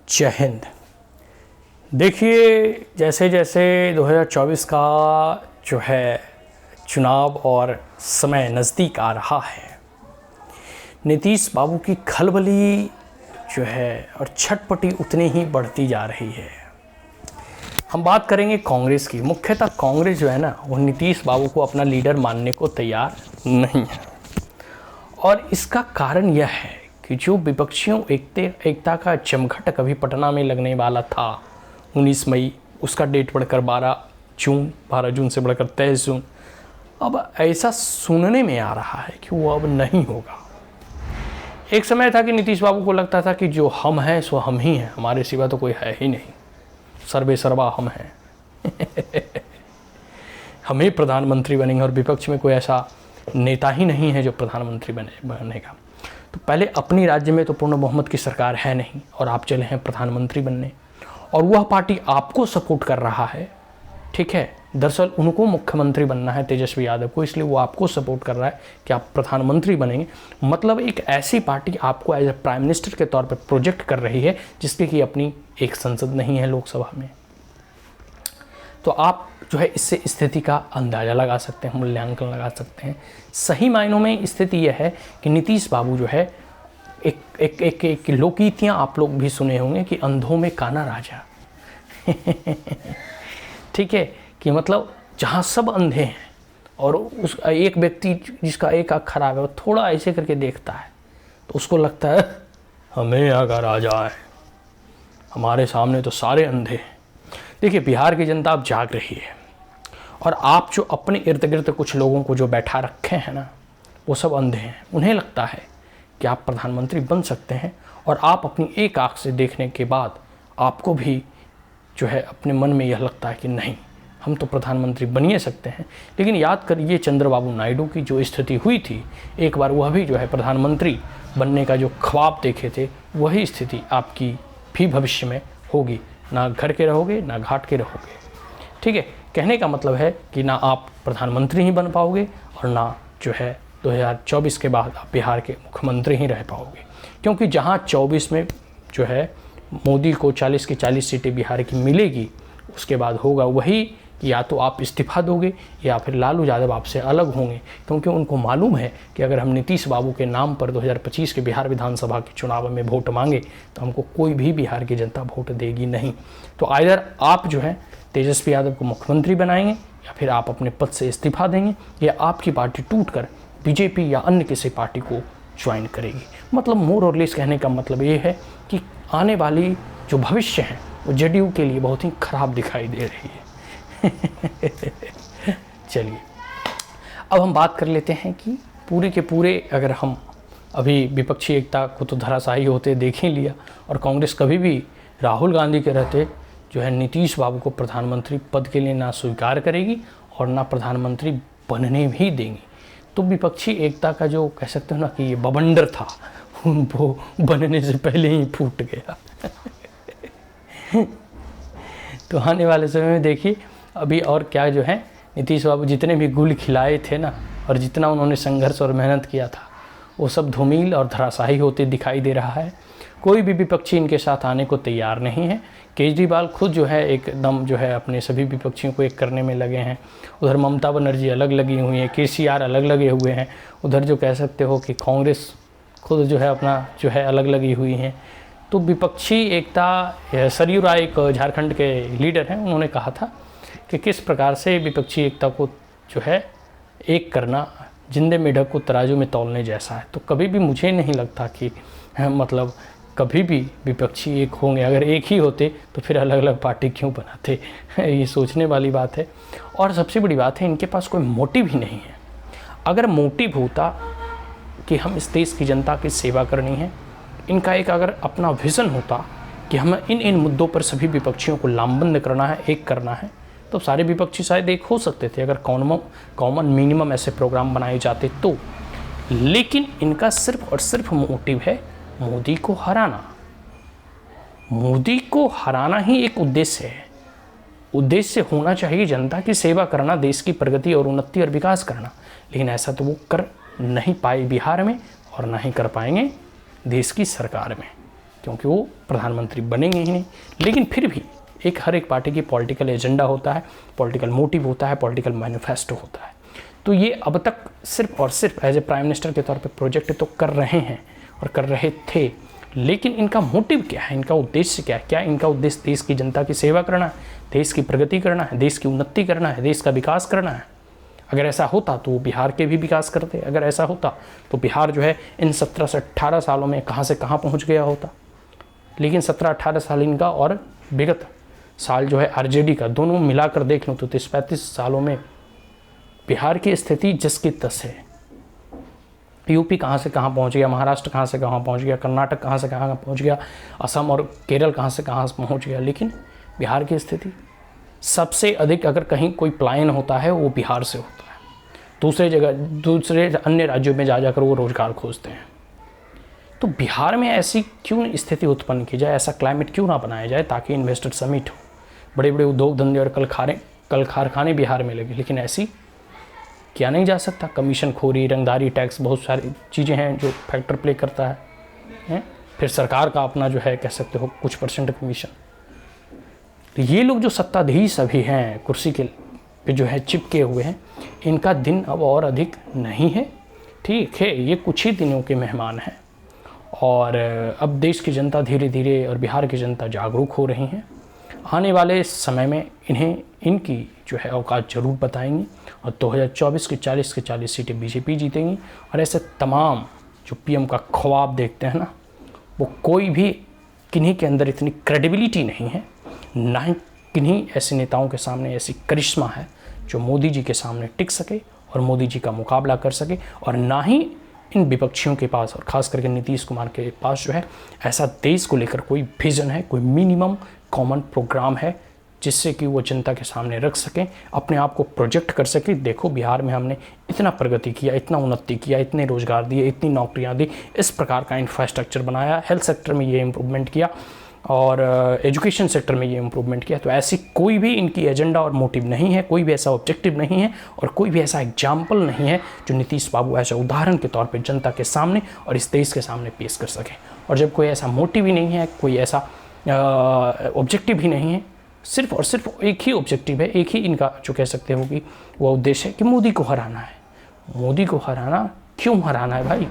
जय हिंद। देखिए, जैसे जैसे 2024 का जो है चुनाव और समय नज़दीक आ रहा है, नीतीश बाबू की खलबली जो है और छटपटी उतनी ही बढ़ती जा रही है। हम बात करेंगे कांग्रेस की। मुख्यतः कांग्रेस जो है ना, वो नीतीश बाबू को अपना लीडर मानने को तैयार नहीं है, और इसका कारण यह है कि जो विपक्षियों एकता का जमघट अभी पटना में लगने वाला था 19 मई, उसका डेट बढ़कर 12 जून से बढ़कर 23 जून, अब ऐसा सुनने में आ रहा है कि वो अब नहीं होगा। एक समय था कि नीतीश बाबू को लगता था कि जो हम हैं सो हम ही हैं, हमारे सिवा तो कोई है ही नहीं, सर्वे सर्वा हम हैं हम ही प्रधानमंत्री बनेंगे, और विपक्ष में कोई ऐसा नेता ही नहीं है जो प्रधानमंत्री बनेगा। तो पहले अपनी राज्य में तो पूर्ण बहुमत की सरकार है नहीं, और आप चले हैं प्रधानमंत्री बनने, और वह पार्टी आपको सपोर्ट कर रहा है। ठीक है, दरअसल उनको मुख्यमंत्री बनना है, तेजस्वी यादव को, इसलिए वो आपको सपोर्ट कर रहा है कि आप प्रधानमंत्री बनेंगे। मतलब एक ऐसी पार्टी आपको एज ए प्राइम मिनिस्टर के तौर पर प्रोजेक्ट कर रही है जिसकी कि अपनी एक संसद नहीं है लोकसभा में। तो आप जो है इससे स्थिति का अंदाज़ा लगा सकते हैं, मूल्यांकन लगा सकते हैं। सही मायनों में स्थिति यह है कि नीतीश बाबू जो है एक लोकगीतियाँ आप लोग भी सुने होंगे कि अंधों में काना राजा ठीक है, कि मतलब जहाँ सब अंधे हैं और उस एक व्यक्ति जिसका एक आँख खराब है वो थोड़ा ऐसे करके देखता है तो उसको लगता है हमें यहाँ का राजा है, हमारे सामने तो सारे अंधे हैं। देखिए, बिहार की जनता अब जाग रही है, और आप जो अपने इर्द गिर्द कुछ लोगों को जो बैठा रखे हैं ना, वो सब अंधे हैं। उन्हें लगता है कि आप प्रधानमंत्री बन सकते हैं, और आप अपनी एक आँख से देखने के बाद आपको भी जो है अपने मन में यह लगता है कि नहीं, हम तो प्रधानमंत्री बन ही सकते हैं। लेकिन याद करिए चंद्रबाबू नायडू की जो स्थिति हुई थी, एक बार वह भी जो है प्रधानमंत्री बनने का जो ख्वाब देखे थे, वही स्थिति आपकी भी भविष्य में होगी। ना घर के रहोगे ना घाट के रहोगे। ठीक है, कहने का मतलब है कि ना आप प्रधानमंत्री ही बन पाओगे, और ना जो है 2024 के बाद आप बिहार के मुख्यमंत्री ही रह पाओगे। क्योंकि जहां 24 में जो है मोदी को 40 की 40 सीटें बिहार की मिलेगी, उसके बाद होगा वही, या तो आप इस्तीफा दोगे या फिर लालू यादव आपसे अलग होंगे। क्योंकि उनको मालूम है कि अगर हम नीतीश बाबू के नाम पर 2025 के बिहार विधानसभा के चुनाव में वोट मांगे तो हमको कोई भी बिहार की जनता वोट देगी नहीं। तो आइदर आप जो है तेजस्वी यादव को मुख्यमंत्री बनाएंगे, या फिर आप अपने पद से इस्तीफा देंगे, या आपकी पार्टी टूटकर बीजेपी या अन्य किसी पार्टी को ज्वाइन करेगी। मतलब मोर और लेस कहने का मतलब ये है कि आने वाली जो भविष्य है वो जेडीयू के लिए बहुत ही खराब दिखाई दे रही है चलिए, अब हम बात कर लेते हैं कि पूरे के पूरे, अगर हम अभी विपक्षी एकता को तो धराशायी होते देख ही लिया, और कांग्रेस कभी भी राहुल गांधी के रहते जो है नीतीश बाबू को प्रधानमंत्री पद के लिए ना स्वीकार करेगी और ना प्रधानमंत्री बनने भी देंगी। तो विपक्षी एकता का जो कह सकते हो ना कि ये बवंडर था, वो बनने से पहले ही फूट गया तो आने वाले समय में देखिए अभी और क्या जो है, नीतीश बाबू जितने भी गुल खिलाए थे ना, और जितना उन्होंने संघर्ष और मेहनत किया था, वो सब धूमिल और धराशायी होते दिखाई दे रहा है। कोई भी विपक्षी इनके साथ आने को तैयार नहीं है। केजरीवाल खुद जो है एकदम जो है अपने सभी विपक्षियों को एक करने में लगे हैं। उधर ममता बनर्जी अलग लगी हुई हैं, केसीआर अलग लगे हुए हैं। उधर जो कह सकते हो कि कांग्रेस खुद जो है अपना जो है अलग लगी हुई हैं। तो विपक्षी एकता, सरयू राय एक झारखंड के लीडर हैं, उन्होंने कहा था कि किस प्रकार से विपक्षी एकता को जो है एक करना जिंदे मेढक को तराजू में तौलने जैसा है। तो कभी भी मुझे नहीं लगता कि मतलब कभी भी विपक्षी एक होंगे। अगर एक ही होते तो फिर अलग अलग पार्टी क्यों बनाते ये सोचने वाली बात है। और सबसे बड़ी बात है, इनके पास कोई मोटिव ही नहीं है। अगर मोटिव होता कि हम इस देश की जनता की सेवा करनी है, इनका एक अगर अपना विज़न होता कि हमें इन मुद्दों पर सभी विपक्षियों को लामबंद करना है, एक करना है, तो सारे विपक्षी शायद एक हो सकते थे अगर कॉमन मिनिमम ऐसे प्रोग्राम बनाए जाते तो। लेकिन इनका सिर्फ और सिर्फ मोटिव है मोदी को हराना। मोदी को हराना ही एक उद्देश्य है। उद्देश्य होना चाहिए जनता की सेवा करना, देश की प्रगति और उन्नति और विकास करना। लेकिन ऐसा तो वो कर नहीं पाए बिहार में, और ना ही कर पाएंगे देश की सरकार में। क्योंकि वो प्रधानमंत्री बनेंगे ही नहीं। लेकिन फिर भी हर एक पार्टी की पॉलिटिकल एजेंडा होता है, पॉलिटिकल मोटिव होता है, पॉलिटिकल मैनिफेस्टो होता है। तो ये अब तक सिर्फ और सिर्फ एज ए प्राइम मिनिस्टर के तौर पे प्रोजेक्ट तो कर रहे हैं और कर रहे थे, लेकिन इनका मोटिव क्या है, इनका उद्देश्य क्या है? क्या इनका उद्देश्य देश की जनता की सेवा करना है, देश की प्रगति करना है, देश की उन्नति करना है, देश का विकास करना है? अगर ऐसा होता तो वो बिहार के भी विकास करते। अगर ऐसा होता तो बिहार जो है इन 17 से 18 सालों में कहाँ से कहाँ पहुँच गया होता। लेकिन 17-18 साल इनका और विगत साल जो है आरजेडी का, दोनों मिलाकर देख लो तो 30-35 सालों में बिहार की स्थिति जिसकी तस है। यूपी कहाँ से कहाँ पहुँच गया, महाराष्ट्र कहाँ से कहाँ पहुँच गया, कर्नाटक कहाँ से कहाँ पहुँच गया, असम और केरल कहाँ से कहाँ पहुँच गया। लेकिन बिहार की स्थिति सबसे अधिक, अगर कहीं कोई पलायन होता है वो बिहार से होता है। दूसरे अन्य राज्यों में जा जाकर वो रोजगार खोजते हैं। तो बिहार में ऐसी क्यों स्थिति उत्पन्न की जाए, ऐसा क्लाइमेट क्यों ना बनाया जाए ताकि इन्वेस्टर समिट हो, बड़े बड़े उद्योग धंधे और कल कारखाने बिहार में लगे। लेकिन ऐसी किया नहीं जा सकता। कमीशन खोरी, रंगदारी टैक्स, बहुत सारी चीज़ें हैं जो फैक्टर प्ले करता है। फिर सरकार का अपना जो है कह सकते हो कुछ % कमीशन। तो ये लोग जो सत्ताधीश अभी हैं, कुर्सी के पे जो है चिपके हुए हैं, इनका दिन अब और अधिक नहीं है। ठीक है, ये कुछ ही दिनों के मेहमान हैं और अब देश की जनता धीरे धीरे और बिहार की जनता जागरूक हो रही हैं। आने वाले समय में इन्हें इनकी जो है औकात ज़रूर बताएंगी और 2024 की 40 की 40 सीटें बीजेपी जीतेंगी। और ऐसे तमाम जो पीएम का ख्वाब देखते हैं ना, वो कोई भी किन्हीं के अंदर इतनी क्रेडिबिलिटी नहीं है, ना ही किन्हीं ऐसे नेताओं के सामने ऐसी करिश्मा है जो मोदी जी के सामने टिक सके और मोदी जी का मुकाबला कर सके, और ना ही इन विपक्षियों के पास और ख़ास करके नीतीश कुमार के पास जो है ऐसा देश को लेकर कोई विज़न है, कोई मिनिमम कॉमन प्रोग्राम है जिससे कि वो जनता के सामने रख सकें, अपने आप को प्रोजेक्ट कर सकें। देखो बिहार में हमने इतना प्रगति किया, इतना उन्नति किया, इतने रोज़गार दिए, इतनी नौकरियां दी, इस प्रकार का इंफ्रास्ट्रक्चर बनाया, हेल्थ सेक्टर में ये इम्प्रूवमेंट किया और एजुकेशन सेक्टर में ये इम्प्रूवमेंट किया। तो ऐसी कोई भी इनकी एजेंडा और मोटिव नहीं है, कोई भी ऐसा ऑब्जेक्टिव नहीं है और कोई भी ऐसा एग्जाम्पल नहीं है जो नीतीश बाबू ऐसा उदाहरण के तौर पे जनता के सामने और इस देश के सामने पेश कर सके। और जब कोई ऐसा मोटिव ही नहीं है, कोई ऐसा ऑब्जेक्टिव ही नहीं है, सिर्फ और सिर्फ एक ही ऑब्जेक्टिव है, एक ही इनका जो कह सकते हो कि वो उद्देश्य है कि मोदी को हराना है। मोदी को हराना, क्यों हराना है भाई?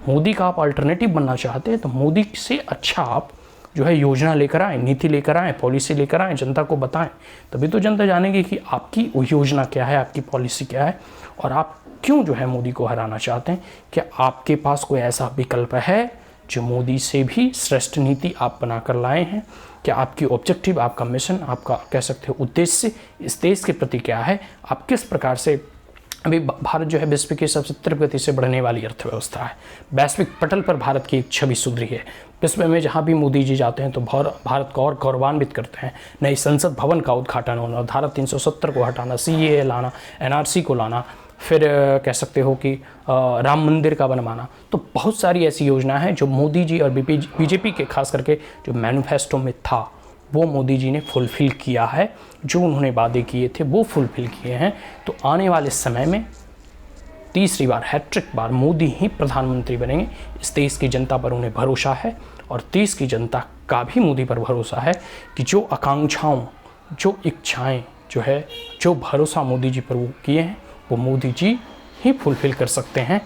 मोदी का आप अल्टरनेटिव बनना चाहते हैं तो मोदी से अच्छा आप जो है योजना लेकर आएँ, नीति लेकर आएँ, पॉलिसी लेकर आएँ, जनता को बताएं, तभी तो जनता जानेगी कि आपकी योजना क्या है, आपकी पॉलिसी क्या है और आप क्यों जो है मोदी को हराना चाहते हैं। क्या आपके पास कोई ऐसा विकल्प है जो मोदी से भी श्रेष्ठ नीति आप बनाकर लाए हैं? क्या आपकी ऑब्जेक्टिव, आपका मिशन, आपका कह सकते हो उद्देश्य इस देश के प्रति क्या है? आप किस प्रकार से, अभी भारत जो है विश्व की सबसे तीव्र गति से बढ़ने वाली अर्थव्यवस्था है, वैश्विक पटल पर भारत की एक छवि सुधरी है। विश्व में जहाँ भी मोदी जी जाते हैं तो भारत को और गौरवान्वित करते हैं। नई संसद भवन का उद्घाटन होना, धारा 370 को हटाना, CAA लाना, NRC को लाना, फिर कह सकते हो कि राम मंदिर का बनवाना। तो बहुत सारी ऐसी योजना है जो मोदी जी और बीजेपी के खास करके जो मैनिफेस्टो में था वो मोदी जी ने फुलफ़िल किया है। जो उन्होंने वादे किए थे वो फुलफ़िल किए हैं। तो आने वाले समय में तीसरी बार, हैट्रिक बार मोदी ही प्रधानमंत्री बनेंगे। इस देश की जनता पर उन्हें भरोसा है और देश की जनता का भी मोदी पर भरोसा है कि जो आकांक्षाओं, जो इच्छाएँ जो है, जो भरोसा मोदी जी पर वो किए हैं वो मोदी जी ही फुलफ़िल कर सकते हैं,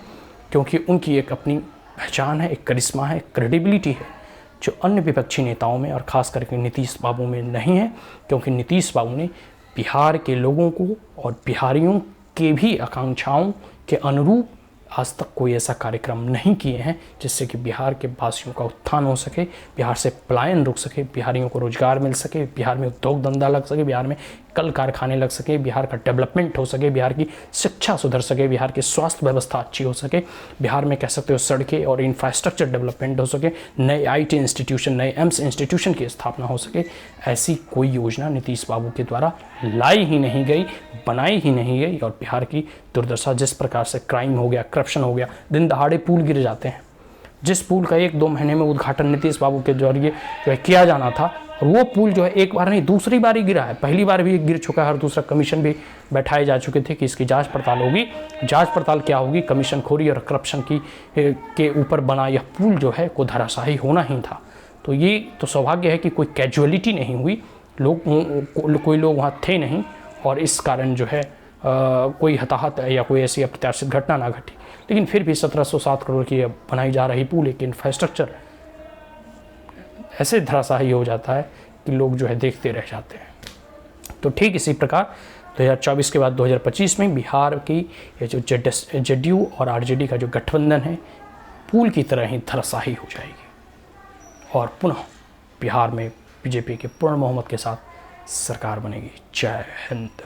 क्योंकि उनकी एक अपनी पहचान है, एक करिश्मा है, एक क्रेडिबिलिटी है जो अन्य विपक्षी नेताओं में और ख़ास करके नीतीश बाबू में नहीं है। क्योंकि नीतीश बाबू ने बिहार के लोगों को और बिहारियों के भी आकांक्षाओं के अनुरूप आज तक कोई ऐसा कार्यक्रम नहीं किए हैं जिससे कि बिहार के वासियों का उत्थान हो सके, बिहार से पलायन रुक सके, बिहारियों को रोजगार मिल सके, बिहार में उद्योग धंधा लग सके, बिहार में कल कारखाने लग सके, बिहार का डेवलपमेंट हो सके, बिहार की शिक्षा सुधर सके, बिहार की स्वास्थ्य व्यवस्था अच्छी हो सके, बिहार में कह सकते हो सड़कें और इंफ्रास्ट्रक्चर डेवलपमेंट हो सके, नए IT इंस्टीट्यूशन, नए एम्स इंस्टीट्यूशन की स्थापना हो सके। ऐसी कोई योजना नीतीश बाबू के द्वारा लाई ही नहीं गई, बनाई ही नहीं गई। और बिहार की दुर्दशा, जिस प्रकार से क्राइम हो गया, करप्शन हो गया, दिन दहाड़े पुल गिर जाते हैं, जिस पुल का 1-2 महीने में उद्घाटन नीतीश बाबू के जरिए जो है किया जाना था, और वो पुल जो है एक बार नहीं दूसरी बार ही गिरा है। पहली बार भी गिर चुका है और दूसरा कमीशन भी बैठाए जा चुके थे कि इसकी जांच पड़ताल होगी। जांच पड़ताल क्या होगी? कमीशन खोरी और करप्शन के ऊपर बना यह पुल जो है को धराशायी होना ही था। तो ये तो सौभाग्य है कि कोई कैजुअलिटी नहीं हुई, कोई लोग वहाँ थे नहीं, और इस कारण जो है कोई हताहत या कोई ऐसी अप्रत्याशित घटना ना घटी। लेकिन फिर भी 1707 करोड़ की बनाई जा रही पुल एक इंफ्रास्ट्रक्चर ऐसे धराशायी हो जाता है कि लोग जो है देखते रह जाते हैं। तो ठीक इसी प्रकार 2024 के बाद 2025 में बिहार की ये जो जेडीयू और आरजेडी का जो गठबंधन है पुल की तरह ही धराशायी हो जाएगी और पुनः बिहार में बीजेपी के पूर्ण बहुमत के साथ सरकार बनेगी। जय हिंद।